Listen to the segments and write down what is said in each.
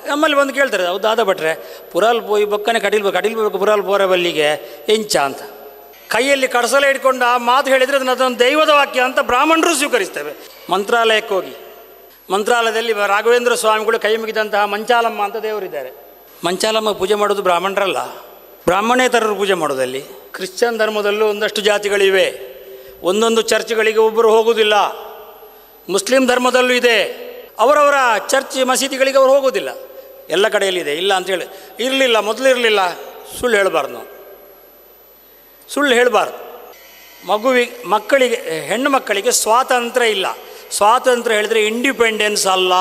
ನಮ್ಮಲ್ಲಿ ಬಂದು ಕೇಳ್ತಾರೆ, ಹೌದಾದ ಭಟ್ರೆ ಪುರಾಲ್ ಪೋಯಿ ಬೊಕ್ಕನೆ ಕಟೀಲ್ಬೇಕು ಪುರಾಲ್ ಪೋರ ಬಲ್ಲಿಗೆ ಎಂಚ ಅಂತ ಕೈಯಲ್ಲಿ ಕಡಸಲೆ ಇಟ್ಕೊಂಡು ಆ ಮಾತು ಹೇಳಿದರೆ ಅದೊಂದು ದೈವದ ವಾಕ್ಯ ಅಂತ ಬ್ರಾಹ್ಮಣರು ಸ್ವೀಕರಿಸ್ತೇವೆ. ಮಂತ್ರಾಲಯಕ್ಕೆ ಹೋಗಿ, ಮಂತ್ರಾಲಯದಲ್ಲಿ ರಾಘವೇಂದ್ರ ಸ್ವಾಮಿಗಳು ಕೈ ಮುಗಿದಂತಹ ಮಂಚಾಲಮ್ಮ ಅಂತ ದೇವರಿದ್ದಾರೆ. ಮಂಚಾಲಮ್ಮ ಪೂಜೆ ಮಾಡೋದು ಬ್ರಾಹ್ಮಣರಲ್ಲ, ಬ್ರಾಹ್ಮಣೇತರರು ಪೂಜೆ ಮಾಡೋದಲ್ಲಿ. ಕ್ರಿಶ್ಚಿಯನ್ ಧರ್ಮದಲ್ಲೂ ಒಂದಷ್ಟು ಜಾತಿಗಳಿವೆ, ಒಂದೊಂದು ಚರ್ಚ್ಗಳಿಗೆ ಒಬ್ಬರು ಹೋಗುವುದಿಲ್ಲ. ಮುಸ್ಲಿಂ ಧರ್ಮದಲ್ಲೂ ಇದೆ, ಅವರವರ ಚರ್ಚ್ ಮಸೀದಿಗಳಿಗೆ ಅವರು ಹೋಗೋದಿಲ್ಲ. ಎಲ್ಲ ಕಡೆಯಲ್ಲಿದೆ, ಇಲ್ಲ ಅಂತೇಳಿ ಇರಲಿಲ್ಲ, ಮೊದಲು ಇರಲಿಲ್ಲ. ಸುಳ್ಳು ಹೇಳಬಾರ್ದು, ನಾವು ಸುಳ್ಳು ಹೇಳಬಾರ್ದು. ಮಕ್ಕಳಿಗೆ, ಹೆಣ್ಣು ಮಕ್ಕಳಿಗೆ ಸ್ವಾತಂತ್ರ್ಯ ಇಲ್ಲ. ಸ್ವಾತಂತ್ರ್ಯ ಹೇಳಿದರೆ ಇಂಡಿಪೆಂಡೆನ್ಸ್ ಅಲ್ಲ.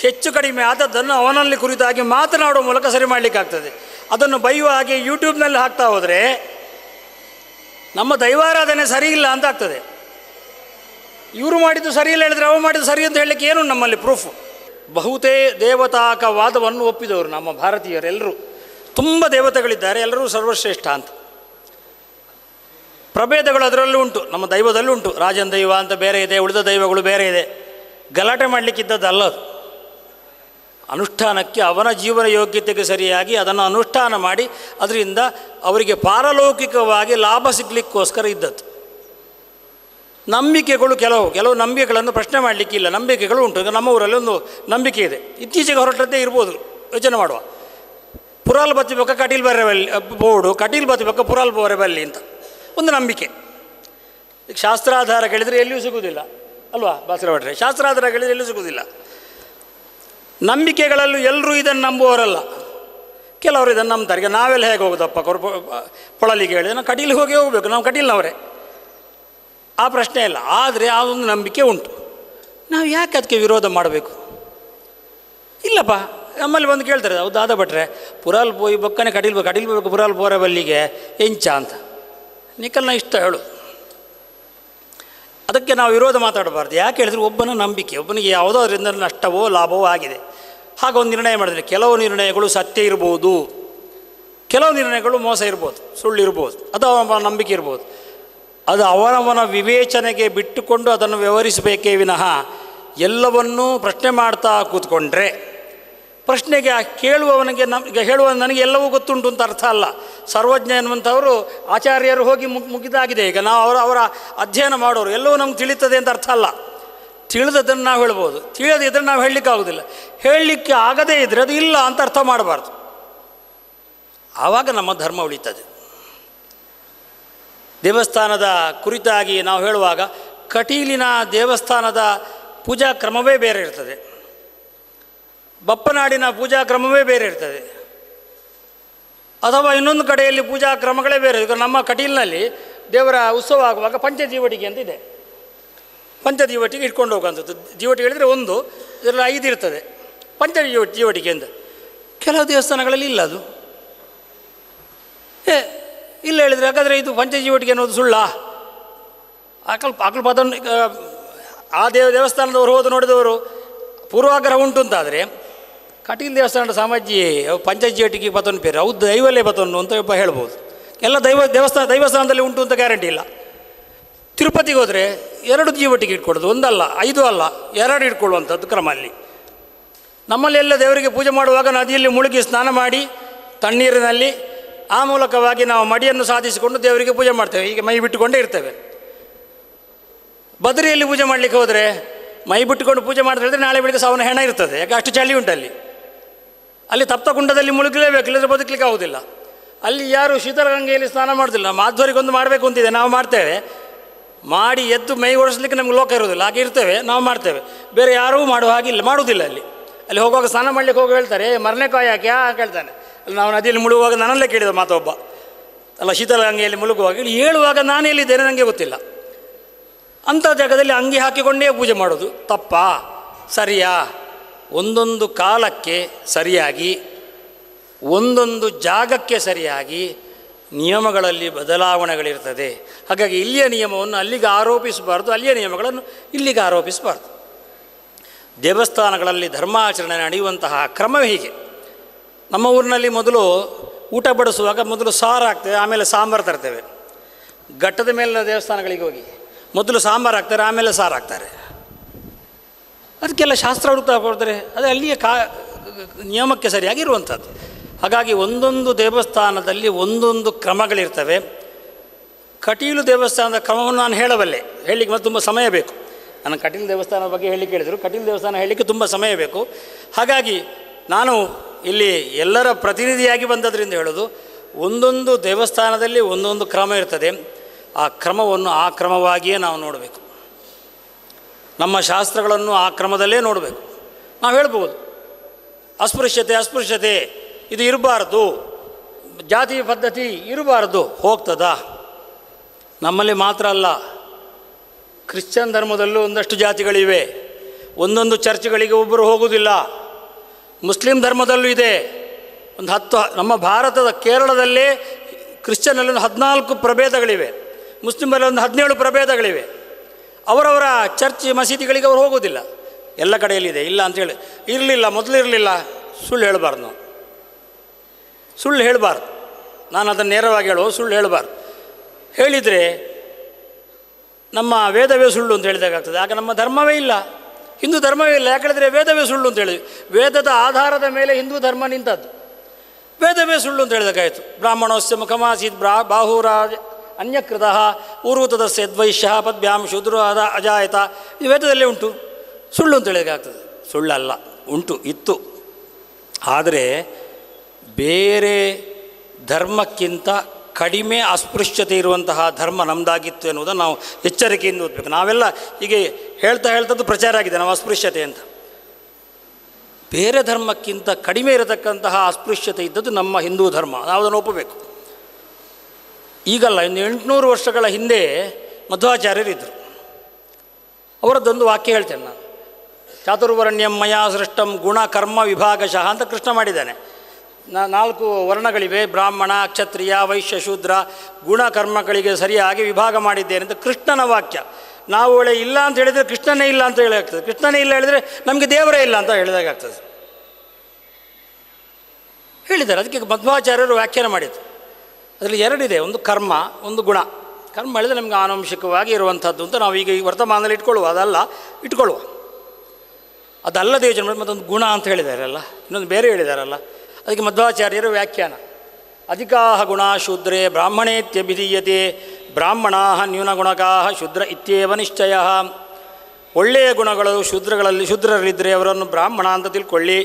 ಹೆಚ್ಚು ಕಡಿಮೆ ಆದದ್ದನ್ನು ಅವನಲ್ಲಿ ಕುರಿತಾಗಿ ಮಾತನಾಡುವ ಮೂಲಕ ಸರಿ ಮಾಡಲಿಕ್ಕಾಗ್ತದೆ. ಅದನ್ನು ಬೈಯುವ ಹಾಗೆ ಯೂಟ್ಯೂಬ್ನಲ್ಲಿ ಹಾಕ್ತಾ ಹೋದರೆ ನಮ್ಮ ದೈವಾರಾಧನೆ ಸರಿ ಇಲ್ಲ ಅಂತ ಆಗ್ತದೆ. ಇವರು ಮಾಡಿದ್ದು ಸರಿ ಇಲ್ಲ ಹೇಳಿದರೆ ಅವು ಮಾಡಿದ್ದು ಸರಿ ಅಂತ ಹೇಳಲಿಕ್ಕೆ ಏನು ನಮ್ಮಲ್ಲಿ ಪ್ರೂಫ್? ಬಹುತೇ ದೇವತಾಕವಾದವನ್ನು ಒಪ್ಪಿದವರು ನಮ್ಮ ಭಾರತೀಯರೆಲ್ಲರೂ. ತುಂಬ ದೇವತೆಗಳಿದ್ದಾರೆ, ಎಲ್ಲರೂ ಸರ್ವಶ್ರೇಷ್ಠ ಅಂತ. ಪ್ರಭೇದಗಳು ಅದರಲ್ಲೂ ಉಂಟು, ನಮ್ಮ ದೈವದಲ್ಲೂ ಉಂಟು. ರಾಜನ ದೈವ ಅಂತ ಬೇರೆ ಇದೆ, ಉಳಿದ ದೈವಗಳು ಬೇರೆ ಇದೆ. ಗಲಾಟೆ ಮಾಡಲಿಕ್ಕಿದ್ದದ್ದಲ್ಲ ಅದು. ಅನುಷ್ಠಾನಕ್ಕೆ ಅವನ ಜೀವನ ಯೋಗ್ಯತೆಗೆ ಸರಿಯಾಗಿ ಅದನ್ನು ಅನುಷ್ಠಾನ ಮಾಡಿ ಅದರಿಂದ ಅವರಿಗೆ ಪಾರಲೌಕಿಕವಾಗಿ ಲಾಭ ಸಿಗಲಿಕ್ಕೋಸ್ಕರ ಇದ್ದದ್ದು. ನಂಬಿಕೆಗಳು ಕೆಲವು ನಂಬಿಕೆಗಳನ್ನು ಪ್ರಶ್ನೆ ಮಾಡಲಿಕ್ಕಿಲ್ಲ, ನಂಬಿಕೆಗಳು ಉಂಟು. ಈಗ ನಮ್ಮ ಊರಲ್ಲಿ ಒಂದು ನಂಬಿಕೆ ಇದೆ, ಇತ್ತೀಚೆಗೆ ಹೊರಟದ್ದೇ ಇರ್ಬೋದು, ಯೋಚನೆ ಮಾಡುವ. ಪುರಾಲ್ ಬತ್ತಿ ಪಕ್ಕ ಕಟೀಲ್ ಬರೆ ಬಲ್ಲಿ ಬೋರ್ಡು, ಕಟೀಲ್ ಬತ್ತಿ ಪಕ್ಕ ಪುರಾಲ್ ಬೋರೆ ಬಲ್ಲಿ ಅಂತ ಒಂದು ನಂಬಿಕೆ. ಈಗ ಶಾಸ್ತ್ರಾಧಾರ ಕೇಳಿದರೆ ಎಲ್ಲಿಯೂ ಸಿಗುವುದಿಲ್ಲ ಅಲ್ವಾ ಬಾಸರ ಭಟ್ರೆ? ಶಾಸ್ತ್ರಾಧಾರ ಕೇಳಿದರೆ ಎಲ್ಲಿಯೂ ಸಿಗುವುದಿಲ್ಲ. ನಂಬಿಕೆಗಳಲ್ಲೂ ಎಲ್ಲರೂ ಇದನ್ನು ನಂಬುವವರಲ್ಲ, ಕೆಲವರು ಇದನ್ನು ನಂಬ್ತಾರೆ. ಈಗ ನಾವೆಲ್ಲ ಹೇಗೆ ಹೋಗೋದಪ್ಪ ಪೊಳಲಿಗೆ ಹೇಳಿದ್ರೆ ನಾವು ಕಟೀಲಿಗೆ ಹೋಗಬೇಕು, ನಾವು ಕಟೀಲ್ನವರೇ, ಆ ಪ್ರಶ್ನೆ ಇಲ್ಲ. ಆದರೆ ಆ ಒಂದು ನಂಬಿಕೆ ಉಂಟು. ನಾವು ಯಾಕೆ ಅದಕ್ಕೆ ವಿರೋಧ ಮಾಡಬೇಕು? ಇಲ್ಲಪ್ಪ, ನಮ್ಮಲ್ಲಿ ಬಂದು ಕೇಳ್ತಾರೆ, ಹೌದಾದ ಭಟ್ರೆ ಪುರಾಲ್ ಪೋಯಿ ಬೊಕ್ಕನೆ ಕಟೀಲ್ಬೇಕು ಪುರಾಲ್ ಪೋರ ಬಲ್ಲಿಗೆ ಎಂಚ ಅಂತ ನಿಖಲ್ನ ಇಷ್ಟ ಹೇಳು. ಅದಕ್ಕೆ ನಾವು ವಿರೋಧ ಮಾತಾಡಬಾರ್ದು. ಯಾಕೆ ಹೇಳಿದ್ರೆ ಒಬ್ಬನ ನಂಬಿಕೆ, ಒಬ್ಬನಿಗೆ ಯಾವುದೋ ಅದರಿಂದ ನಷ್ಟವೋ ಲಾಭವೋ ಆಗಿದೆ, ಹಾಗೆ ಒಂದು ನಿರ್ಣಯ ಮಾಡಿದರೆ ಕೆಲವು ನಿರ್ಣಯಗಳು ಸತ್ಯ ಇರ್ಬೋದು, ಕೆಲವು ನಿರ್ಣಯಗಳು ಮೋಸ ಇರ್ಬೋದು, ಸುಳ್ಳು ಇರ್ಬೋದು, ಅದು ಅವನ ನಂಬಿಕೆ ಇರ್ಬೋದು. ಅದು ಅವನವನ ವಿವೇಚನೆಗೆ ಬಿಟ್ಟುಕೊಂಡು ಅದನ್ನು ವ್ಯವಹರಿಸಬೇಕೇ ವಿನಃ ಎಲ್ಲವನ್ನೂ ಪ್ರಶ್ನೆ ಮಾಡ್ತಾ ಕೂತ್ಕೊಂಡ್ರೆ ಪ್ರಶ್ನೆಗೆ ಕೇಳುವವನಿಗೆ ಹೇಳುವ ನನಗೆ ಎಲ್ಲವೂ ಗೊತ್ತುಂಟು ಅಂತ ಅರ್ಥ ಅಲ್ಲ. ಸರ್ವಜ್ಞ ಎನ್ನುವಂಥವರು ಆಚಾರ್ಯರು ಹೋಗಿ ಮುಗಿದಾಗಿದೆ. ಈಗ ನಾವು ಅವರ ಅಧ್ಯಯನ ಮಾಡೋರು ಎಲ್ಲವೂ ನಮ್ಗೆ ತಿಳಿತದೆ ಅಂತ ಅರ್ಥ ಅಲ್ಲ. ತಿಳಿದದನ್ನು ನಾವು ಹೇಳ್ಬೋದು, ತಿಳಿಯದಿದ್ದರೆ ನಾವು ಹೇಳಲಿಕ್ಕಾಗೋದಿಲ್ಲ. ಹೇಳಲಿಕ್ಕೆ ಆಗದೇ ಇದ್ದರೆ ಅದು ಇಲ್ಲ ಅಂತ ಅರ್ಥ ಮಾಡಬಾರ್ದು. ಆವಾಗ ನಮ್ಮ ಧರ್ಮ ಉಳಿತದೆ. ದೇವಸ್ಥಾನದ ಕುರಿತಾಗಿ ನಾವು ಹೇಳುವಾಗ ಕಟೀಲಿನ ದೇವಸ್ಥಾನದ ಪೂಜಾ ಕ್ರಮವೇ ಬೇರೆ ಇರ್ತದೆ, ಬಪ್ಪನಾಡಿನ ಪೂಜಾ ಕ್ರಮವೇ ಬೇರೆ ಇರ್ತದೆ, ಅಥವಾ ಇನ್ನೊಂದು ಕಡೆಯಲ್ಲಿ ಪೂಜಾ ಕ್ರಮಗಳೇ ಬೇರೆ. ಈಗ ನಮ್ಮ ಕಟೀಲಿನಲ್ಲಿ ದೇವರ ಉತ್ಸವ ಆಗುವಾಗ ಪಂಚಜೀವಟಿಗೆ ಅಂತ ಇದೆ. ಪಂಚಜೀವಟಿಗೆ ಇಟ್ಕೊಂಡು ಹೋಗುವಂಥದ್ದು. ಜೀವಟಿಗೆ ಹೇಳಿದರೆ ಒಂದು, ಇದರಲ್ಲಿ 5 ಇರ್ತದೆ. ಜೀವಟಿಗೆ ಅಂತ ಕೆಲವು ದೇವಸ್ಥಾನಗಳಲ್ಲಿ ಇಲ್ಲ. ಅದು ಇಲ್ಲ ಹೇಳಿದರೆ ಹಾಗಾದರೆ ಇದು ಪಂಚಜೀವಟಿಗೆ ಅನ್ನೋದು ಸುಳ್ಳ? ಅದನ್ನು ಆ ದೇವಸ್ಥಾನದವರು ಹೋದ ನೋಡಿದವರು ಪೂರ್ವಾಗ್ರಹ ಉಂಟು ಅಂತಾದರೆ ಕಟೀಲ್ ದೇವಸ್ಥಾನದ ಸಾಮಾಜಿ ಪಂಚಜೀವಟಿಗೆ ಬತನ್ನು ಬೇರೆ, ಹೌದು ದೈವಲೇ ಬತನ್ನು ಅಂತ ಹೇಳ್ಬೋದು. ಎಲ್ಲ ದೈವಸ್ಥಾನದಲ್ಲಿ ಉಂಟು ಅಂತ ಗ್ಯಾರಂಟಿ ಇಲ್ಲ. ತಿರುಪತಿಗೆ ಹೋದರೆ 2 ಜೀವಟಿಗೆ ಇಟ್ಕೊಳ್ಳೋದು, ಒಂದಲ್ಲ 5 ಅಲ್ಲ 2 ಇಟ್ಕೊಳ್ಳುವಂಥದ್ದು ಕ್ರಮ ಅಲ್ಲಿ. ನಮ್ಮಲ್ಲಿ ಎಲ್ಲ ದೇವರಿಗೆ ಪೂಜೆ ಮಾಡುವಾಗ ನದಿಯಲ್ಲಿ ಮುಳುಗಿ ಸ್ನಾನ ಮಾಡಿ ತಣ್ಣೀರಿನಲ್ಲಿ ಆ ಮೂಲಕವಾಗಿ ನಾವು ಮಡಿಯನ್ನು ಸಾಧಿಸಿಕೊಂಡು ದೇವರಿಗೆ ಪೂಜೆ ಮಾಡ್ತೇವೆ. ಹೀಗೆ ಮೈ ಬಿಟ್ಟುಕೊಂಡೇ ಇರ್ತೇವೆ. ಬದರಿಯಲ್ಲಿ ಪೂಜೆ ಮಾಡಲಿಕ್ಕೆ ಹೋದರೆ ಮೈ ಬಿಟ್ಟುಕೊಂಡು ಪೂಜೆ ಮಾಡ್ತಾ ಹೇಳಿದ್ರೆ ನಾಳೆ ಬೆಳಿಗ್ಗೆ ಸಾವನ್ನ ಹೆಣ ಇರ್ತದೆ. ಯಾಕೆ ಅಷ್ಟು ಚಳಿ ಉಂಟಲ್ಲಿ. ಅಲ್ಲಿ ತಪ್ತ ಕುಂಡದಲ್ಲಿ ಮುಳುಗಲೇಬೇಕು, ಇಲ್ಲದ್ರೆ ಬದುಕಲಿಕ್ಕೆ ಆಗೋದಿಲ್ಲ. ಅಲ್ಲಿ ಯಾರು ಶೀತಲಗಂಗೆಯಲ್ಲಿ ಸ್ನಾನ ಮಾಡೋದಿಲ್ಲ. ಮಾಧ್ವರಿಗೊಂದು ಮಾಡಬೇಕು ಅಂತಿದೆ, ನಾವು ಮಾಡ್ತೇವೆ. ಮಾಡಿ ಎದ್ದು ಮೈ ಓಡಿಸ್ಲಿಕ್ಕೆ ನಮ್ಗೆ ಲೋಕ ಇರೋದಿಲ್ಲ, ಹಾಗೆ ಇರ್ತೇವೆ, ನಾವು ಮಾಡ್ತೇವೆ. ಬೇರೆ ಯಾರೂ ಮಾಡುವ ಹಾಗಿಲ್ಲ, ಮಾಡುವುದಿಲ್ಲ. ಅಲ್ಲಿ ಹೋಗುವಾಗ ಸ್ನಾನ ಮಾಡಲಿಕ್ಕೆ ಹೋಗಿ ಹೇಳ್ತಾರೆ, ಮರನೇಕಾಯಿ ಯಾಕೆ ಕೇಳ್ತಾನೆ. ಅಲ್ಲಿ ನಾವು ನದಿಯಲ್ಲಿ ಮುಳುಗುವಾಗ ನನ್ನಲ್ಲೇ ಕೇಳಿದ ಮಾತೊಬ್ಬ, ಅಲ್ಲ ಶೀತಲಗಂಗೆಯಲ್ಲಿ ಮುಳುಗುವಾಗ ಇಲ್ಲಿ ಹೇಳುವಾಗ ನಾನು ಎಲ್ಲಿದ್ದೇನೆ ನನಗೆ ಗೊತ್ತಿಲ್ಲ. ಅಂಥ ಜಾಗದಲ್ಲಿ ಅಂಗಿ ಹಾಕಿಕೊಂಡೇ ಪೂಜೆ ಮಾಡೋದು ತಪ್ಪಾ ಸರಿಯಾ? ಒಂದೊಂದು ಕಾಲಕ್ಕೆ ಸರಿಯಾಗಿ, ಒಂದೊಂದು ಜಾಗಕ್ಕೆ ಸರಿಯಾಗಿ ನಿಯಮಗಳಲ್ಲಿ ಬದಲಾವಣೆಗಳಿರ್ತದೆ. ಹಾಗಾಗಿ ಇಲ್ಲಿಯ ನಿಯಮವನ್ನು ಅಲ್ಲಿಗೆ ಆರೋಪಿಸಬಾರ್ದು, ಅಲ್ಲಿಯ ನಿಯಮಗಳನ್ನು ಇಲ್ಲಿಗೆ ಆರೋಪಿಸಬಾರ್ದು. ದೇವಸ್ಥಾನಗಳಲ್ಲಿ ಧರ್ಮಾಚರಣೆ ನಡೆಯುವಂತಹ ಕ್ರಮವೇ ಹೀಗೆ. ನಮ್ಮ ಊರಿನಲ್ಲಿ ಮೊದಲು ಊಟ ಬಡಿಸುವಾಗ ಮೊದಲು ಸಾರು ಹಾಕ್ತೇವೆ, ಆಮೇಲೆ ಸಾಂಬಾರು ತರ್ತೇವೆ. ಘಟ್ಟದ ಮೇಲಿನ ದೇವಸ್ಥಾನಗಳಿಗೆ ಹೋಗಿ ಮೊದಲು ಸಾಂಬಾರು ಹಾಕ್ತಾರೆ, ಆಮೇಲೆ ಸಾರು ಹಾಕ್ತಾರೆ. ಅದಕ್ಕೆಲ್ಲ ಶಾಸ್ತ್ರ ಹುಡುಕ್ತಾ ಕೊಡ್ತಾರೆ. ಅದು ಅಲ್ಲಿಯ ನಿಯಮಕ್ಕೆ ಸರಿಯಾಗಿರುವಂಥದ್ದು. ಹಾಗಾಗಿ ಒಂದೊಂದು ದೇವಸ್ಥಾನದಲ್ಲಿ ಒಂದೊಂದು ಕ್ರಮಗಳಿರ್ತವೆ. ಕಟೀಲು ದೇವಸ್ಥಾನದ ಕ್ರಮವನ್ನು ನಾನು ಹೇಳಬಲ್ಲೆ, ಹೇಳಲಿಕ್ಕೆ ಮತ್ತು ತುಂಬ ಸಮಯ ಬೇಕು. ನಾನು ಕಟೀಲು ದೇವಸ್ಥಾನದ ಬಗ್ಗೆ ಹೇಳಲಿಕ್ಕೆ ಹೇಳಿದರು, ಕಟೀಲು ದೇವಸ್ಥಾನ ಹೇಳಲಿಕ್ಕೆ ತುಂಬ ಸಮಯ ಬೇಕು. ಹಾಗಾಗಿ ನಾನು ಇಲ್ಲಿ ಎಲ್ಲರ ಪ್ರತಿನಿಧಿಯಾಗಿ ಬಂದದ್ರಿಂದ ಹೇಳೋದು, ಒಂದೊಂದು ದೇವಸ್ಥಾನದಲ್ಲಿ ಒಂದೊಂದು ಕ್ರಮ ಇರ್ತದೆ. ಆ ಕ್ರಮವನ್ನು ಆ ಕ್ರಮವಾಗಿಯೇ ನಾವು ನೋಡಬೇಕು. ನಮ್ಮ ಶಾಸ್ತ್ರಗಳನ್ನು ಆ ಕ್ರಮದಲ್ಲೇ ನೋಡಬೇಕು. ನಾವು ಹೇಳ್ಬೋದು ಅಸ್ಪೃಶ್ಯತೆ ಇದು ಇರಬಾರ್ದು, ಜಾತಿ ಪದ್ಧತಿ ಇರಬಾರ್ದು, ಹೋಗ್ತದಾ? ನಮ್ಮಲ್ಲಿ ಮಾತ್ರ ಅಲ್ಲ, ಕ್ರಿಶ್ಚಿಯನ್ ಧರ್ಮದಲ್ಲೂ ಒಂದಷ್ಟು ಜಾತಿಗಳಿವೆ. ಒಂದೊಂದು ಚರ್ಚ್ಗಳಿಗೆ ಒಬ್ಬರು ಹೋಗುವುದಿಲ್ಲ. ಮುಸ್ಲಿಂ ಧರ್ಮದಲ್ಲೂ ಇದೆ. ಒಂದು 10 ನಮ್ಮ ಭಾರತದ ಕೇರಳದಲ್ಲೇ ಕ್ರಿಶ್ಚಿಯನ್ನಲ್ಲಿ ಒಂದು 14 ಪ್ರಭೇದಗಳಿವೆ, ಮುಸ್ಲಿಮರಲ್ಲಿ ಒಂದು 17 ಪ್ರಭೇದಗಳಿವೆ. ಅವರವರ ಚರ್ಚ್ ಮಸೀದಿಗಳಿಗೆ ಅವರು ಹೋಗೋದಿಲ್ಲ. ಎಲ್ಲ ಕಡೆಯಲ್ಲಿದೆ, ಇಲ್ಲ ಅಂತೇಳಿ ಇರಲಿಲ್ಲ, ಮೊದಲು ಇರಲಿಲ್ಲ. ಸುಳ್ಳು ಹೇಳಬಾರ್ದು, ನಾವು ಸುಳ್ಳು ಹೇಳಬಾರ್ದು. ನಾನು ಅದನ್ನು ನೇರವಾಗಿ ಹೇಳುವ, ಸುಳ್ಳು ಹೇಳಬಾರ್ದು. ಹೇಳಿದರೆ ನಮ್ಮ ವೇದವೇ ಸುಳ್ಳು ಅಂತ ಹೇಳಿದಾಗ್ತದೆ. ಆಗ ನಮ್ಮ ಧರ್ಮವೇ ಇಲ್ಲ, ಹಿಂದೂ ಧರ್ಮವೇ ಇಲ್ಲ. ಯಾಕಂದರೆ ವೇದವೇ ಸುಳ್ಳು ಅಂತ ಹೇಳಿದ್ವಿ. ವೇದದ ಆಧಾರದ ಮೇಲೆ ಹಿಂದೂ ಧರ್ಮ ನಿಂತದ್ದು. ವೇದವೇ ಸುಳ್ಳು ಅಂತ ಹೇಳಿದಾಗಾಯಿತು. ಬ್ರಾಹ್ಮಣೋಸ್ಯ ಮುಖಮಾಸೀತ್ ಬಾಹುರಾಜ ಅನ್ಯಕೃತ ಊರ್ವತದಸ್ಯ ದ್ವೈಶ್ಯ ಪದ್ಭ್ಯಾಂ ಶೂದ್ರೋ ಅಜಾಯತ. ಇದು ವೇದದಲ್ಲೇ ಉಂಟು. ಸುಳ್ಳು ಅಂತ ಹೇಳಿದಾಗ್ತದೆ. ಸುಳ್ಳಲ್ಲ, ಉಂಟು, ಇತ್ತು. ಆದರೆ ಬೇರೆ ಧರ್ಮಕ್ಕಿಂತ ಕಡಿಮೆ ಅಸ್ಪೃಶ್ಯತೆ ಇರುವಂತಹ ಧರ್ಮ ನಮ್ಮದಾಗಿತ್ತು ಎನ್ನುವುದನ್ನು ನಾವು ಎಚ್ಚರಿಕೆಯಿಂದ ಓದಬೇಕು. ನಾವೆಲ್ಲ ಹೀಗೆ ಹೇಳ್ತದ್ದು ಪ್ರಚಾರ ಆಗಿದೆ, ನಾವು ಅಸ್ಪೃಶ್ಯತೆ ಅಂತ. ಬೇರೆ ಧರ್ಮಕ್ಕಿಂತ ಕಡಿಮೆ ಇರತಕ್ಕಂತಹ ಅಸ್ಪೃಶ್ಯತೆ ಇದ್ದದ್ದು ನಮ್ಮ ಹಿಂದೂ ಧರ್ಮ. ನಾವು ಅದನ್ನು ಒಪ್ಪಬೇಕು. ಈಗಲ್ಲ, ಇನ್ನು 800 ವರ್ಷಗಳ ಹಿಂದೆ ಮಧ್ವಾಚಾರ್ಯರಿದ್ದರು. ಅವರದ್ದೊಂದು ವಾಕ್ಯ ಹೇಳ್ತೇನೆ ನಾನು. ಚಾತುರ್ವರ್ಣ್ಯಂ ಮಯಾ ಸೃಷ್ಟಂ ಗುಣ ಕರ್ಮ ವಿಭಾಗಶಃ ಅಂತ ಕೃಷ್ಣ ಮಾಡಿದ್ದಾನೆ. 4 ವರ್ಣಗಳಿವೆ, ಬ್ರಾಹ್ಮಣ, ಕ್ಷತ್ರಿಯ, ವೈಶ್ಯ, ಶೂದ್ರ. ಗುಣಕರ್ಮಗಳಿಗೆ ಸರಿಯಾಗಿ ವಿಭಾಗ ಮಾಡಿದ್ದೇನೆ ಅಂತ ಕೃಷ್ಣನ ವಾಕ್ಯ. ನಾವು ಒಳ್ಳೆ ಇಲ್ಲ ಅಂತ ಹೇಳಿದರೆ ಕೃಷ್ಣನೇ ಇಲ್ಲ ಅಂತ ಹೇಳಾಗ್ತದೆ. ಕೃಷ್ಣನೇ ಇಲ್ಲ ಹೇಳಿದರೆ ನಮಗೆ ದೇವರೇ ಇಲ್ಲ ಅಂತ ಹೇಳಿದಾಗ್ತದೆ. ಹೇಳಿದ್ದಾರೆ. ಅದಕ್ಕೆ ಮಧ್ವಾಚಾರ್ಯರು ವ್ಯಾಖ್ಯಾನ ಮಾಡಿದ್ದು. ಅದರಲ್ಲಿ 2 ಇದೆ, ಒಂದು ಕರ್ಮ, ಒಂದು ಗುಣ. ಕರ್ಮ ಹೇಳಿದರೆ ನಮಗೆ ಆನುವಂಶಿಕವಾಗಿ ಇರುವಂಥದ್ದು ಅಂತ ನಾವು ಈಗ ಈ ವರ್ತಮಾನದಲ್ಲಿ ಇಟ್ಕೊಳ್ಳುವ, ಅದಲ್ಲ ಇಟ್ಕೊಳ್ಳುವ. ಅದಲ್ಲದೆ ಯೋಚನೆ ಮಾಡಿ ಮತ್ತೊಂದು ಗುಣ ಅಂತ ಹೇಳಿದಾರಲ್ಲ, ಇನ್ನೊಂದು ಬೇರೆ ಹೇಳಿದಾರಲ್ಲ. ಅದಕ್ಕೆ ಮಧ್ವಾಚಾರ್ಯರ ವ್ಯಾಖ್ಯಾನ, ಅಧಿಕಾಹ ಗುಣ ಶೂದ್ರೇ ಬ್ರಾಹ್ಮಣೇತ್ಯಭಿಧೀಯತೆ ಬ್ರಾಹ್ಮಣಾಃ ನ್ಯೂನಗುಣಕಾಃ ಶೂದ್ರ ಇತ್ಯೇವ ನಿಶ್ಚಯ. ಒಳ್ಳೆಯ ಗುಣಗಳು ಶೂದ್ರರಲ್ಲಿದ್ದರೆ ಅವರನ್ನು ಬ್ರಾಹ್ಮಣ ಅಂತ ತಿಳ್ಕೊಳ್ಳಿ.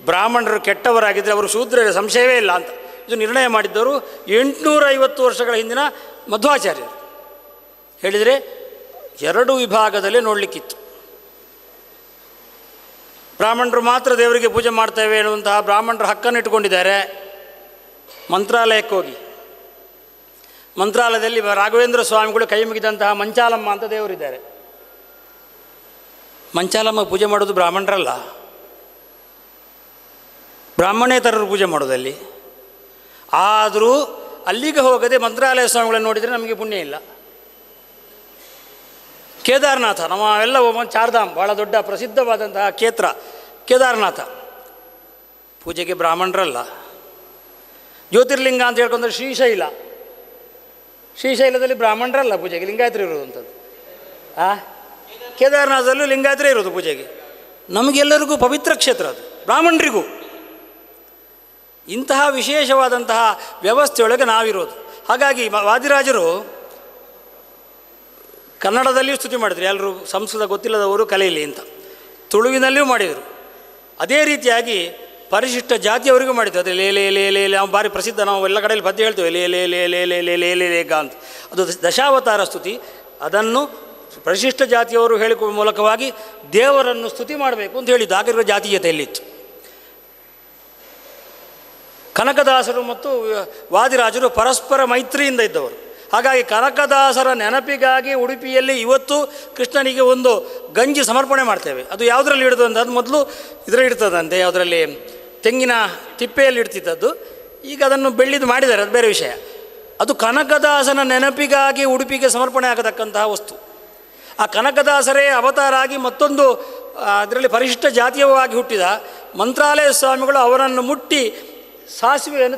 ಬ್ರಾಹ್ಮಣರು ಕೆಟ್ಟವರಾಗಿದ್ದರೆ ಅವರು ಶೂದ್ರರ ಸಂಶಯವೇ ಇಲ್ಲ ಅಂತ ಇದು ನಿರ್ಣಯ ಮಾಡಿದ್ದವರು 850 ವರ್ಷಗಳ ಹಿಂದಿನ ಮಧ್ವಾಚಾರ್ಯರು. ಹೇಳಿದರೆ 2 ವಿಭಾಗದಲ್ಲೇ ನೋಡಲಿಕ್ಕಿತ್ತು. ಬ್ರಾಹ್ಮಣರು ಮಾತ್ರ ದೇವರಿಗೆ ಪೂಜೆ ಮಾಡ್ತೇವೆ ಎನ್ನುವಂತಹ ಬ್ರಾಹ್ಮಣರ ಹಕ್ಕನ್ನು ಇಟ್ಟುಕೊಂಡಿದ್ದಾರೆ. ಮಂತ್ರಾಲಯಕ್ಕೆ ಹೋಗಿ, ಮಂತ್ರಾಲಯದಲ್ಲಿ ರಾಘವೇಂದ್ರ ಸ್ವಾಮಿಗಳು ಕೈ ಮುಗಿದಂತಹ ಮಂಚಾಲಮ್ಮ ಅಂತ ದೇವರಿದ್ದಾರೆ. ಮಂಚಾಲಮ್ಮ ಪೂಜೆ ಮಾಡೋದು ಬ್ರಾಹ್ಮಣರಲ್ಲ, ಬ್ರಾಹ್ಮಣೇತರರು ಪೂಜೆ ಮಾಡೋದಲ್ಲಿ. ಆದರೂ ಅಲ್ಲಿಗೆ ಹೋಗದೆ ಮಂತ್ರಾಲಯ ಸ್ವಾಮಿಗಳನ್ನು ನೋಡಿದರೆ ನಮಗೆ ಪುಣ್ಯ ಇಲ್ಲ. ಕೇದಾರನಾಥ, ನಮ್ಮೆಲ್ಲ ಚಾರ್ಧಾಮ್, ಭಾಳ ದೊಡ್ಡ ಪ್ರಸಿದ್ಧವಾದಂತಹ ಕ್ಷೇತ್ರ ಕೇದಾರನಾಥ. ಪೂಜೆಗೆ ಬ್ರಾಹ್ಮಣರಲ್ಲ. ಜ್ಯೋತಿರ್ಲಿಂಗ ಅಂತ ಹೇಳ್ಕೊಂಡ್ರೆ ಶ್ರೀಶೈಲ, ಶ್ರೀಶೈಲದಲ್ಲಿ ಬ್ರಾಹ್ಮಣರಲ್ಲ ಪೂಜೆಗೆ, ಲಿಂಗಾಯತರು ಇರುವಂಥದ್ದು. ಕೇದಾರನಾಥದಲ್ಲೂ ಲಿಂಗಾಯತರೇ ಇರೋದು ಪೂಜೆಗೆ. ನಮಗೆಲ್ಲರಿಗೂ ಪವಿತ್ರ ಕ್ಷೇತ್ರ ಅದು, ಬ್ರಾಹ್ಮಣರಿಗೂ. ಇಂತಹ ವಿಶೇಷವಾದಂತಹ ವ್ಯವಸ್ಥೆಯೊಳಗೆ ನಾವಿರೋದು. ಹಾಗಾಗಿ ವಾದಿರಾಜರು ಕನ್ನಡದಲ್ಲಿಯೂ ಸ್ತುತಿ ಮಾಡಿದರು. ಎಲ್ಲರೂ ಸಂಸ್ಕೃತ ಗೊತ್ತಿಲ್ಲದವರು ಕಲೆಯಲ್ಲಿ ಅಂತ. ತುಳುವಿನಲ್ಲಿಯೂ ಮಾಡಿದರು. ಅದೇ ರೀತಿಯಾಗಿ ಪರಿಶಿಷ್ಟ ಜಾತಿಯವರಿಗೂ ಮಾಡಿದ್ರು. ಅದೇ ಲೇ ಲೇ ಲೇ ಲೇ ಲೇ ನಾವು ಭಾರಿ ಪ್ರಸಿದ್ಧ, ನಾವು ಎಲ್ಲ ಕಡೆಯಲ್ಲಿ ಪದ್ಯ ಹೇಳ್ತೇವೆ, ಲೇ ಲೇ ಲೇ ಲೇ ಲೇ ಲೇ ಲೇ ಲೇ ಲೇಗ ಅಂತ. ಅದು ದಶಾವತಾರ ಸ್ತುತಿ. ಅದನ್ನು ಪರಿಶಿಷ್ಟ ಜಾತಿಯವರು ಹೇಳಿಕೊಳ್ಳುವ ಮೂಲಕವಾಗಿ ದೇವರನ್ನು ಸ್ತುತಿ ಮಾಡಬೇಕು ಅಂತ ಹೇಳಿದ್ದು. ಆಗಿರುವ ಜಾತೀಯತೆಯಲ್ಲಿತ್ತು. ಕನಕದಾಸರು ಮತ್ತು ವಾದಿರಾಜರು ಪರಸ್ಪರ ಮೈತ್ರಿಯಿಂದ ಇದ್ದವರು. ಹಾಗಾಗಿ ಕನಕದಾಸರ ನೆನಪಿಗಾಗಿ ಉಡುಪಿಯಲ್ಲಿ ಇವತ್ತು ಕೃಷ್ಣನಿಗೆ ಒಂದು ಗಂಜಿ ಸಮರ್ಪಣೆ ಮಾಡ್ತೇವೆ. ಅದು ಯಾವುದರಲ್ಲಿ ಇಡೋದು ಅಂತ, ಅದು ಮೊದಲು ಇದರಲ್ಲಿ ಇಡ್ತದಂತೆ, ಯಾವುದರಲ್ಲಿ ತೆಂಗಿನ ತಿಪ್ಪೆಯಲ್ಲಿ ಇಡ್ತಿದ್ದದ್ದು. ಈಗ ಅದನ್ನು ಬೆಳ್ಳಿದು ಮಾಡಿದ್ದಾರೆ, ಅದು ಬೇರೆ ವಿಷಯ. ಅದು ಕನಕದಾಸನ ನೆನಪಿಗಾಗಿ ಉಡುಪಿಗೆ ಸಮರ್ಪಣೆ ಆಗತಕ್ಕಂತಹ ವಸ್ತು. ಆ ಕನಕದಾಸರೇ ಅವತಾರ ಆಗಿ ಮತ್ತೊಂದು ಅದರಲ್ಲಿ ಪರಿಶಿಷ್ಟ ಜಾತಿಯವಾಗಿ ಹುಟ್ಟಿದ ಮಂತ್ರಾಲಯ ಸ್ವಾಮಿಗಳು ಅವರನ್ನು ಮುಟ್ಟಿ ಸಾಸಿವೆಯನ್ನು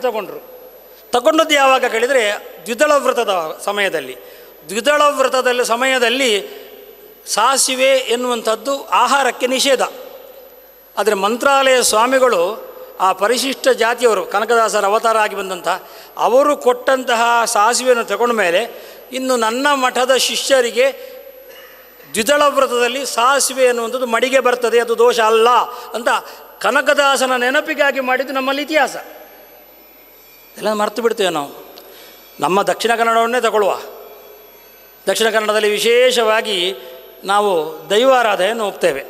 ತಗೊಂಡದ್ದು ಯಾವಾಗ ಕೇಳಿದರೆ ದ್ವಿದಳ ವ್ರತದ ಸಮಯದಲ್ಲಿ. ದ್ವಿದಳ ವ್ರತದ ಸಮಯದಲ್ಲಿ ಸಾಸಿವೆ ಎನ್ನುವಂಥದ್ದು ಆಹಾರಕ್ಕೆ ನಿಷೇಧ. ಆದರೆ ಮಂತ್ರಾಲಯ ಸ್ವಾಮಿಗಳು ಆ ಪರಿಶಿಷ್ಟ ಜಾತಿಯವರು, ಕನಕದಾಸರ ಅವತಾರ ಆಗಿ ಬಂದಂಥ ಅವರು ಕೊಟ್ಟಂತಹ ಸಾಸಿವೆಯನ್ನು ತಗೊಂಡ ಮೇಲೆ ಇನ್ನು ನನ್ನ ಮಠದ ಶಿಷ್ಯರಿಗೆ ದ್ವಿದಳ ವ್ರತದಲ್ಲಿ ಸಾಸಿವೆ ಅನ್ನುವಂಥದ್ದು ಮಡಿಗೆ ಬರ್ತದೆ, ಅದು ದೋಷ ಅಲ್ಲ ಅಂತ ಕನಕದಾಸನ ನೆನಪಿಗಾಗಿ ಮಾಡಿದ್ದು ನಮ್ಮಲ್ಲಿ ಇತಿಹಾಸ. ಎಲ್ಲ ಮರೆತು ಬಿಡ್ತೇವೆ ನಾವು. ನಮ್ಮ ದಕ್ಷಿಣ ಕನ್ನಡವನ್ನೇ ತಗೊಳ್ಳುವ. ದಕ್ಷಿಣ ಕನ್ನಡದಲ್ಲಿ ವಿಶೇಷವಾಗಿ ನಾವು ದೈವಾರಾಧನೆಯನ್ನು ಹೋಗ್ತೇವೆ.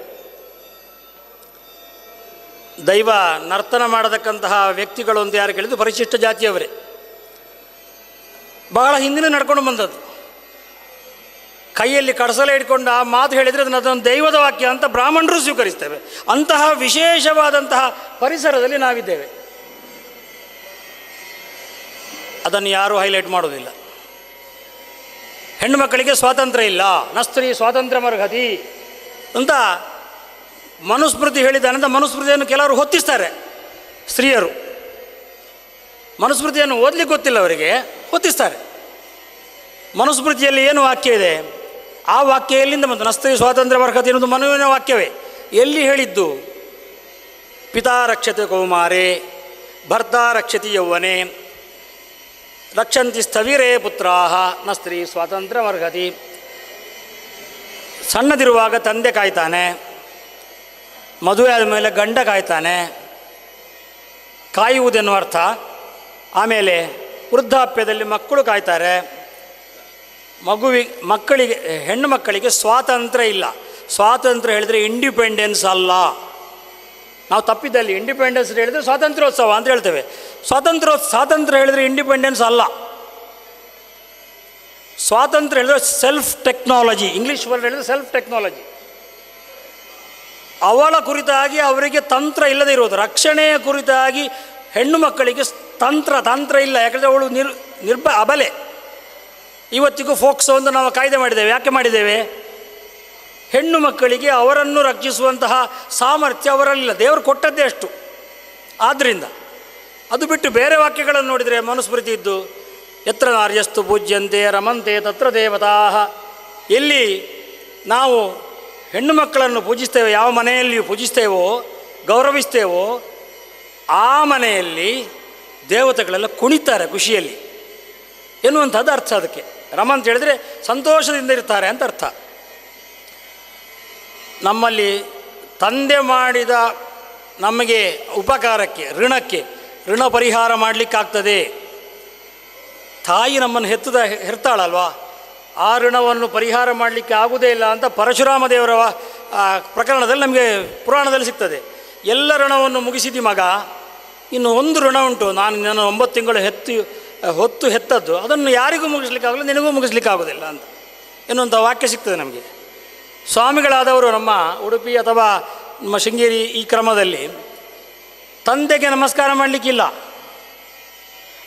ದೈವ ನರ್ತನ ಮಾಡತಕ್ಕಂತಹ ವ್ಯಕ್ತಿಗಳು ಅಂತ ಯಾರು ಕೇಳಿದ್ದು ಪರಿಶಿಷ್ಟ ಜಾತಿಯವರೇ. ಬಹಳ ಹಿಂದಿನ ನಡ್ಕೊಂಡು ಬಂದದ್ದು. ಕೈಯಲ್ಲಿ ಕಡಸಲೆ ಇಟ್ಕೊಂಡು ಆ ಮಾತು ಹೇಳಿದರೆ ಅದನ್ನು ದೈವದ ವಾಕ್ಯ ಅಂತ ಬ್ರಾಹ್ಮಣರು ಸ್ವೀಕರಿಸ್ತೇವೆ. ಅಂತಹ ವಿಶೇಷವಾದಂತಹ ಪರಿಸರದಲ್ಲಿ ನಾವಿದ್ದೇವೆ. ಅದನ್ನು ಯಾರೂ ಹೈಲೈಟ್ ಮಾಡೋದಿಲ್ಲ. ಹೆಣ್ಣು ಮಕ್ಕಳಿಗೆ ಸ್ವಾತಂತ್ರ್ಯ ಇಲ್ಲ, ನಸ್ತ್ರೀ ಸ್ವಾತಂತ್ರ್ಯ ಮರ್ಹತಿ ಅಂತ ಮನುಸ್ಮೃತಿ ಹೇಳಿದ್ದಾನಂತ ಮನುಸ್ಮೃತಿಯನ್ನು ಕೆಲವರು ಹೊತ್ತಿಸ್ತಾರೆ. ಸ್ತ್ರೀಯರು ಮನುಸ್ಮೃತಿಯನ್ನು ಓದಲಿಕ್ಕೆ ಗೊತ್ತಿಲ್ಲ ಅವರಿಗೆ, ಹೊತ್ತಿಸ್ತಾರೆ. ಮನುಸ್ಮೃತಿಯಲ್ಲಿ ಏನು ವಾಕ್ಯ ಇದೆ, ಆ ವಾಕ್ಯ ಎಲ್ಲಿಂದ ಬಂತು? ನಸ್ತ್ರೀ ಸ್ವಾತಂತ್ರ್ಯ ಮರ್ಹತಿ ಅನ್ನೋದು ಮನುವಿನ ವಾಕ್ಯವೇ. ಎಲ್ಲಿ ಹೇಳಿದ್ದು? ಪಿತಾ ರಕ್ಷತೆ ಕೌಮಾರೇ ಭರ್ತಾ ರಕ್ಷತಿ ಯೌವನೆ ರಕ್ಷಂತಿ ಸ್ಥವಿರೇ ಪುತ್ರಾಹ ನ ಸ್ತ್ರೀ ಸ್ವಾತಂತ್ರ್ಯ ಮರ್ಹತಿ. ಸಣ್ಣದಿರುವಾಗ ತಂದೆ ಕಾಯ್ತಾನೆ, ಮದುವೆ ಆದಮೇಲೆ ಗಂಡ ಕಾಯ್ತಾನೆ, ಕಾಯುವುದೆನ್ನುವ ಅರ್ಥ. ಆಮೇಲೆ ವೃದ್ಧಾಪ್ಯದಲ್ಲಿ ಮಕ್ಕಳು ಕಾಯ್ತಾರೆ. ಮಕ್ಕಳಿಗೆ ಹೆಣ್ಣು ಮಕ್ಕಳಿಗೆ ಸ್ವಾತಂತ್ರ್ಯ ಇಲ್ಲ. ಸ್ವಾತಂತ್ರ್ಯ ಹೇಳಿದರೆ ಇಂಡಿಪೆಂಡೆನ್ಸ್ ಅಲ್ಲ. ನಾವು ತಪ್ಪಿದ್ದಲ್ಲಿ ಇಂಡಿಪೆಂಡೆನ್ಸ್ ಹೇಳಿದರೆ ಸ್ವಾತಂತ್ರ್ಯೋತ್ಸವ ಅಂತ ಹೇಳ್ತೇವೆ. ಸ್ವಾತಂತ್ರ್ಯ ಹೇಳಿದರೆ ಇಂಡಿಪೆಂಡೆನ್ಸ್ ಅಲ್ಲ. ಸ್ವಾತಂತ್ರ್ಯ ಹೇಳಿದರೆ ಸೆಲ್ಫ್ ಟೆಕ್ನಾಲಜಿ. ಇಂಗ್ಲೀಷ್ ವರ್ಡ್ ಹೇಳಿದರೆ ಸೆಲ್ಫ್ ಟೆಕ್ನಾಲಜಿ. ಅವಳ ಕುರಿತಾಗಿ ಅವರಿಗೆ ತಂತ್ರ ಇಲ್ಲದೆ ಇರೋದು. ರಕ್ಷಣೆಯ ಕುರಿತಾಗಿ ಹೆಣ್ಣು ಮಕ್ಕಳಿಗೆ ತಂತ್ರ ಇಲ್ಲ. ಯಾಕಂದರೆ ಅವಳು ಅಬಲೆ. ಇವತ್ತಿಗೂ ಫೋಕ್ಸೋ ಒಂದು ನಾವು ಕಾಯ್ದೆ ಮಾಡಿದ್ದೇವೆ. ಯಾಕೆ ಮಾಡಿದ್ದೇವೆ? ಹೆಣ್ಣು ಮಕ್ಕಳಿಗೆ ಅವರನ್ನು ರಕ್ಷಿಸುವಂತಹ ಸಾಮರ್ಥ್ಯ ಅವರಲ್ಲಿಲ್ಲ. ದೇವರು ಕೊಟ್ಟದ್ದೇ ಅಷ್ಟು. ಆದ್ದರಿಂದ ಅದು ಬಿಟ್ಟು ಬೇರೆ ವಾಕ್ಯಗಳನ್ನು ನೋಡಿದರೆ ಮನುಸ್ಮೃತಿ ಇದ್ದು ಯತ್ರ ನಾರ್ಯಸ್ತು ಪೂಜ್ಯಂತೆ ರಮಂತೆ ತತ್ರ ದೇವತಾ. ಎಲ್ಲಿ ನಾವು ಹೆಣ್ಣು ಮಕ್ಕಳನ್ನು ಪೂಜಿಸ್ತೇವೆ, ಯಾವ ಮನೆಯಲ್ಲಿ ಪೂಜಿಸ್ತೇವೋ ಗೌರವಿಸ್ತೇವೋ ಆ ಮನೆಯಲ್ಲಿ ದೇವತೆಗಳೆಲ್ಲ ಕುಣಿತಾರೆ ಖುಷಿಯಲ್ಲಿ ಎನ್ನುವಂಥದ್ದು ಅರ್ಥ. ಅದಕ್ಕೆ ರಮ ಅಂತ ಹೇಳಿದರೆ ಸಂತೋಷದಿಂದ ಇರ್ತಾರೆ ಅಂತ ಅರ್ಥ. ನಮ್ಮಲ್ಲಿ ತಂದೆ ಮಾಡಿದ ನಮಗೆ ಉಪಕಾರಕ್ಕೆ ಋಣ ಪರಿಹಾರ ಮಾಡಲಿಕ್ಕಾಗ್ತದೆ. ತಾಯಿ ನಮ್ಮನ್ನು ಹೆರ್ತಾಳಲ್ವಾ, ಆ ಋಣವನ್ನು ಪರಿಹಾರ ಮಾಡಲಿಕ್ಕೆ ಆಗುವುದೇ ಇಲ್ಲ ಅಂತ ಪರಶುರಾಮ ದೇವರ ಪ್ರಕರಣದಲ್ಲಿ ನಮಗೆ ಪುರಾಣದಲ್ಲಿ ಸಿಗ್ತದೆ. ಎಲ್ಲ ಋಣವನ್ನು ಮುಗಿಸಿದಿ ಮಗ, ಇನ್ನು ಒಂದು ಋಣ ಉಂಟು, ನಾನು 9 ತಿಂಗಳು ಹೊತ್ತು ಹೆತ್ತದ್ದು, ಅದನ್ನು ಯಾರಿಗೂ ಮುಗಿಸ್ಲಿಕ್ಕಾಗಲ್ಲ, ನಿನಗೂ ಮುಗಿಸ್ಲಿಕ್ಕಾಗೋದಿಲ್ಲ ಅಂತ ಎನ್ನುವಂಥ ವಾಕ್ಯ ಸಿಗ್ತದೆ ನಮಗೆ. ಸ್ವಾಮಿಗಳಾದವರು ನಮ್ಮ ಉಡುಪಿ ಅಥವಾ ನಮ್ಮ ಶೃಂಗೇರಿ ಈ ಕ್ರಮದಲ್ಲಿ ತಂದೆಗೆ ನಮಸ್ಕಾರ ಮಾಡಲಿಕ್ಕಿಲ್ಲ,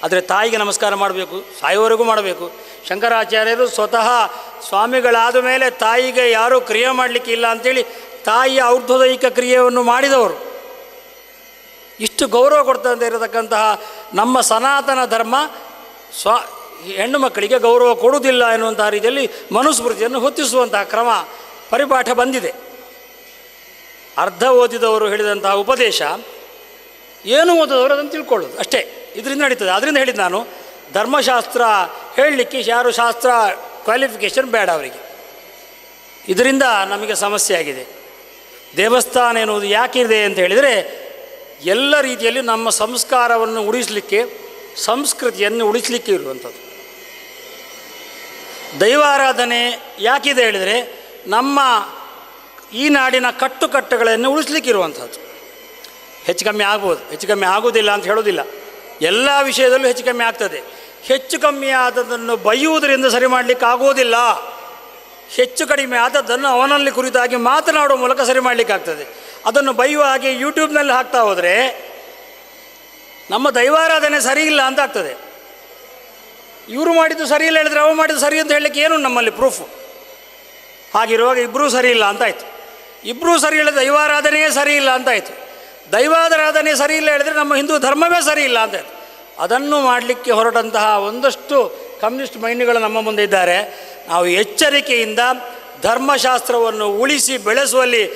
ಆದರೆ ತಾಯಿಗೆ ನಮಸ್ಕಾರ ಮಾಡಬೇಕು, ಸಾಯುವವರೆಗೂ ಮಾಡಬೇಕು. ಶಂಕರಾಚಾರ್ಯರು ಸ್ವತಃ ಸ್ವಾಮಿಗಳಾದ ಮೇಲೆ ತಾಯಿಗೆ ಯಾರೂ ಕ್ರಿಯೆ ಮಾಡಲಿಕ್ಕೆ ಇಲ್ಲ ಅಂಥೇಳಿ ತಾಯಿಯ ಔರ್ಧ್ವದೈಕ ಕ್ರಿಯೆಯನ್ನು ಮಾಡಿದವರು. ಇಷ್ಟು ಗೌರವ ಕೊಡ್ತಾ ಇರತಕ್ಕಂತಹ ನಮ್ಮ ಸನಾತನ ಧರ್ಮ ಹೆಣ್ಣು ಮಕ್ಕಳಿಗೆ ಗೌರವ ಕೊಡುವುದಿಲ್ಲ ಎನ್ನುವಂತಹ ರೀತಿಯಲ್ಲಿ ಮನುಸ್ಮೃತಿಯನ್ನು ಹೊತ್ತಿಸುವಂತಹ ಕ್ರಮ ಪರಿಪಾಠ ಬಂದಿದೆ. ಅರ್ಧ ಓದಿದವರು ಹೇಳಿದಂತಹ ಉಪದೇಶ, ಏನು ಓದಿದವರು ಅದನ್ನು ತಿಳ್ಕೊಳ್ಳೋದು ಅಷ್ಟೇ, ಇದರಿಂದ ನಡೀತದೆ. ಅದರಿಂದ ಹೇಳಿದ್ದು ನಾನು, ಧರ್ಮಶಾಸ್ತ್ರ ಹೇಳಲಿಕ್ಕೆ ಯಾರು ಶಾಸ್ತ್ರ ಕ್ವಾಲಿಫಿಕೇಷನ್ ಬೇಡ ಅವರಿಗೆ. ಇದರಿಂದ ನಮಗೆ ಸಮಸ್ಯೆ ಆಗಿದೆ. ದೇವಸ್ಥಾನ ಎನ್ನುವುದು ಯಾಕಿದೆ ಅಂತ ಹೇಳಿದರೆ, ಎಲ್ಲ ರೀತಿಯಲ್ಲಿ ನಮ್ಮ ಸಂಸ್ಕಾರವನ್ನು ಉಳಿಸಲಿಕ್ಕೆ, ಸಂಸ್ಕೃತಿಯನ್ನು ಉಳಿಸಲಿಕ್ಕೆ ಇರುವಂಥದ್ದು. ದೈವಾರಾಧನೆ ಯಾಕಿದೆ ಹೇಳಿದರೆ, ನಮ್ಮ ಈ ನಾಡಿನ ಕಟ್ಟುಕಟ್ಟುಗಳನ್ನು ಉಳಿಸಲಿಕ್ಕೆ ಇರುವಂಥದ್ದು. ಹೆಚ್ಚು ಕಮ್ಮಿ ಆಗ್ಬೋದು, ಹೆಚ್ಚು ಕಮ್ಮಿ ಆಗೋದಿಲ್ಲ ಅಂತ ಹೇಳೋದಿಲ್ಲ, ಎಲ್ಲ ವಿಷಯದಲ್ಲೂ ಹೆಚ್ಚು ಕಮ್ಮಿ ಆಗ್ತದೆ. ಹೆಚ್ಚು ಕಮ್ಮಿ ಆದದ್ದನ್ನು ಬೈಯುವುದರಿಂದ ಸರಿ ಮಾಡಲಿಕ್ಕೆ ಆಗೋದಿಲ್ಲ. ಹೆಚ್ಚು ಕಡಿಮೆ ಆದದ್ದನ್ನು ಅವನಲ್ಲಿ ಕುರಿತಾಗಿ ಮಾತನಾಡುವ ಮೂಲಕ ಸರಿ ಮಾಡಲಿಕ್ಕಾಗ್ತದೆ. ಅದನ್ನು ಬೈಯುವ ಹಾಗೆ ಯೂಟ್ಯೂಬ್ನಲ್ಲಿ ಹಾಕ್ತಾ ಹೋದರೆ ನಮ್ಮ ದೈವಾರಾಧನೆ ಸರಿ ಇಲ್ಲ ಅಂತ ಆಗ್ತದೆ. ಇವರು ಮಾಡಿದ್ದು ಸರಿ ಇಲ್ಲ ಹೇಳಿದರೆ ಅವು ಮಾಡಿದ್ದು ಸರಿ ಅಂತ ಹೇಳಲಿಕ್ಕೆ ಏನು ನಮ್ಮಲ್ಲಿ ಪ್ರೂಫು? ಹಾಗಿರುವಾಗ ಇಬ್ಬರೂ ಸರಿ ಇಲ್ಲ ಅಂತಾಯಿತು. ಇಬ್ಬರೂ ಸರಿ ಇಲ್ಲ, ದೈವಾರಾಧನೆಯೇ ಸರಿ ಇಲ್ಲ ಅಂತಾಯಿತು. ದೈವಾರಾಧನೆ ಸರಿ ಇಲ್ಲ ಹೇಳಿದರೆ ನಮ್ಮ ಹಿಂದೂ ಧರ್ಮವೇ ಸರಿ ಇಲ್ಲ ಅಂತಾಯಿತು. ಅದನ್ನು ಮಾಡಲಿಕ್ಕೆ ಹೊರಟಂತಹ ಒಂದಷ್ಟು ಕಮ್ಯುನಿಸ್ಟ್ ಮೈಂಡ್ಗಳು ನಮ್ಮ ಮುಂದೆ ಇದ್ದಾರೆ. ನಾವು ಎಚ್ಚರಿಕೆಯಿಂದ ಧರ್ಮಶಾಸ್ತ್ರವನ್ನು ಉಳಿಸಿ ಬೆಳೆಸುವಲ್ಲಿ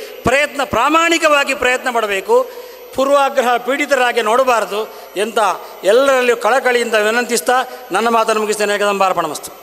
ಪ್ರಾಮಾಣಿಕವಾಗಿ ಪ್ರಯತ್ನ ಮಾಡಬೇಕು. ಪೂರ್ವಾಗ್ರಹ ಪೀಡಿತರಾಗಿ ನೋಡಬಾರದು ಎಂತ ಎಲ್ಲರಲ್ಲಿಯೂ ಕಳಕಳಿಯಿಂದ ವಿನಂತಿಸ್ತಾ ನನ್ನ ಮಾತನ್ನು ಮುಗಿಸ್ತೇನೆ. ಏಕದಂಬಾರ್ಪಣಮಸ್ತು.